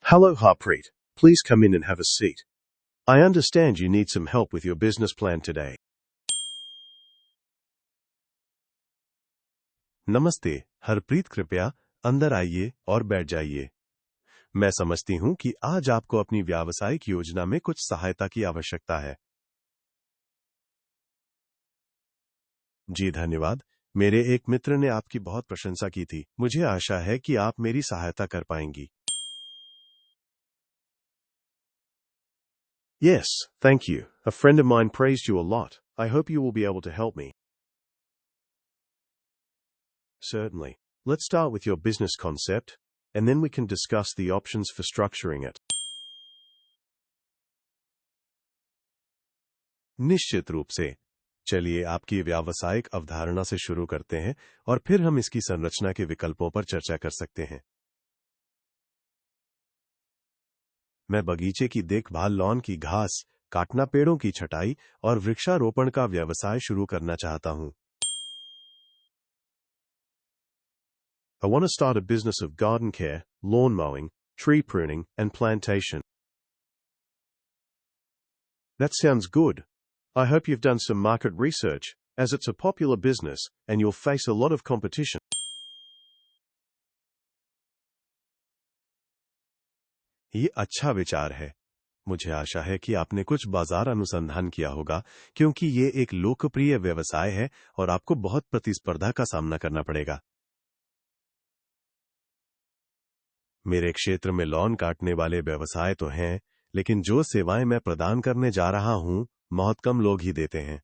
Hello, Harpreet. Please come in and have a seat. I understand you need some help with your business plan today. नमस्ते, हरप्रीत कृपया अंदर आइए और बैठ जाइए। मैं समझती हूं कि आज आपको अपनी व्यावसायिक योजना में कुछ सहायता की आवश्यकता है। जी धन्यवाद। मेरे एक मित्र ने आपकी बहुत प्रशंसा की थी। मुझे आशा है कि आप मेरी सहायता कर पाएंगी। Yes, thank you. A friend of mine praised you a lot. I hope you will be able to help me. Certainly. Let's start with your business concept, and then we can discuss the options for structuring it. निश्चित रूप से। चलिए आपकी व्यावसायिक अवधारणा से शुरू करते हैं और फिर हम इसकी संरचना के विकल्पों पर चर्चा कर सकते हैं। मैं बगीचे की देखभाल, लॉन की घास काटना, पेड़ों की छटाई और वृक्षारोपण का व्यवसाय शुरू करना चाहता हूं। I want to start a business of garden care, lawn mowing, tree pruning, and plantation. That sounds good. I hope you've done some market research, as it's a popular business and you'll face a lot of competition. ये अच्छा विचार है। मुझे आशा है कि आपने कुछ बाजार अनुसंधान किया होगा, क्योंकि ये एक लोकप्रिय व्यवसाय है और आपको बहुत प्रतिस्पर्धा का सामना करना पड़ेगा। मेरे क्षेत्र में लॉन काटने वाले व्यवसाय तो हैं, लेकिन जो सेवाएं मैं प्रदान करने जा रहा हूं, बहुत कम लोग ही देते हैं।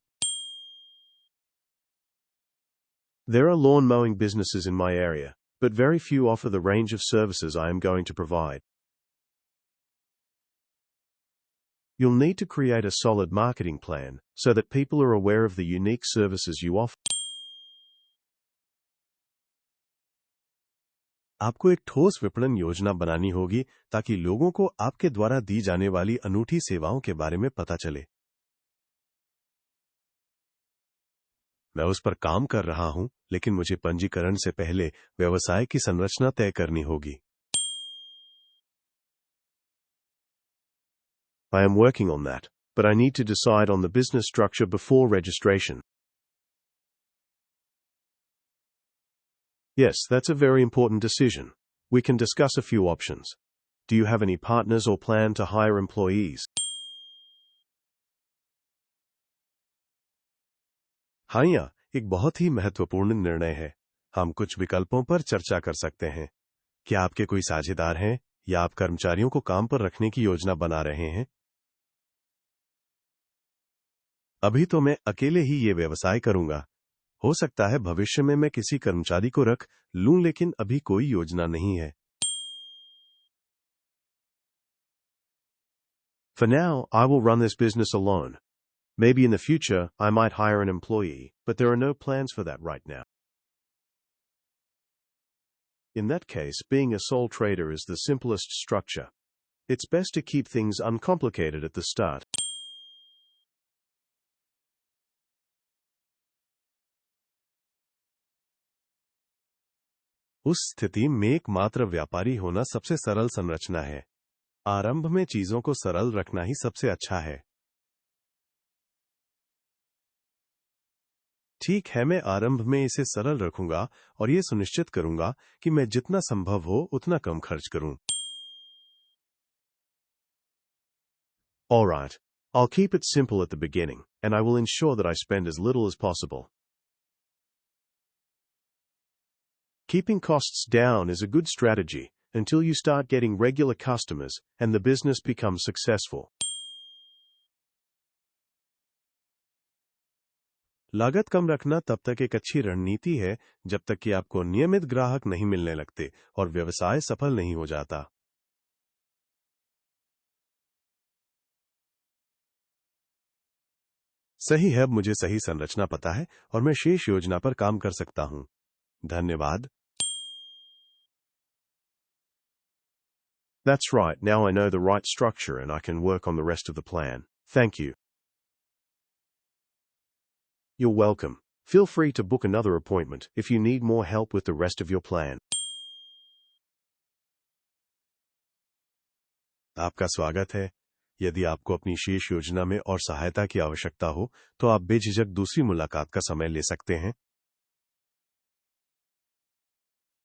There are lawn mowing businesses in my area, but very few offer the range of services I am going to provide. You'll need to create a solid marketing plan so that people are aware of the unique services you offer. आपको एक ठोस विपणन योजना बनानी होगी ताकि लोगों को आपके द्वारा दी जाने वाली अनूठी सेवाओं के बारे में पता चले। मैं उस पर काम कर रहा हूं, लेकिन मुझे पंजीकरण से पहले व्यवसाय की संरचना तय करनी होगी। I am working on that, but I need to decide on the business structure before registration. Yes, that's a very important decision. We can discuss a few options. Do you have any partners or plan to hire employees? हाँ, यह एक बहुत ही महत्वपूर्ण निर्णय है। हम कुछ विकल्पों पर चर्चा कर सकते हैं। क्या आपके कोई साझेदार हैं या आप कर्मचारियों को काम पर रखने की योजना बना रहे हैं? अभी तो मैं अकेले ही ये व्यवसाय करूंगा। हो सकता है भविष्य में मैं किसी कर्मचारी को रख लूं, लेकिन अभी कोई योजना नहीं है। For now, I will run this business alone. Maybe in the future, I might hire an employee, but there are no plans for that right now. In that case, being a sole trader is the simplest structure. It's best to keep things uncomplicated at the start. उस स्थिति में एकमात्र व्यापारी होना सबसे सरल संरचना है। आरंभ में चीजों को सरल रखना ही सबसे अच्छा है। ठीक है, मैं आरंभ में इसे सरल रखूंगा और ये सुनिश्चित करूंगा कि मैं जितना संभव हो उतना कम खर्च करूं। All right. I'll keep it simple at the beginning, and I will ensure that I spend as little as possible. Keeping costs down is a good strategy until you start getting regular customers and the business becomes successful. लागत कम रखना तब तक एक अच्छी रणनीति है जब तक कि आपको नियमित ग्राहक नहीं मिलने लगते और व्यवसाय सफल नहीं हो जाता। सही है, अब मुझे सही संरचना पता है और मैं शेष योजना पर काम कर सकता हूं। धन्यवाद। That's right. Now I know the right structure and I can work on the rest of the plan. Thank you. You're welcome. Feel free to book another appointment if you need more help with the rest of your plan. आपका स्वागत है। यदि आपको अपनी शेष योजना में और सहायता की आवश्यकता हो, तो आप बेझिझक दूसरी मुलाकात का समय ले सकते हैं।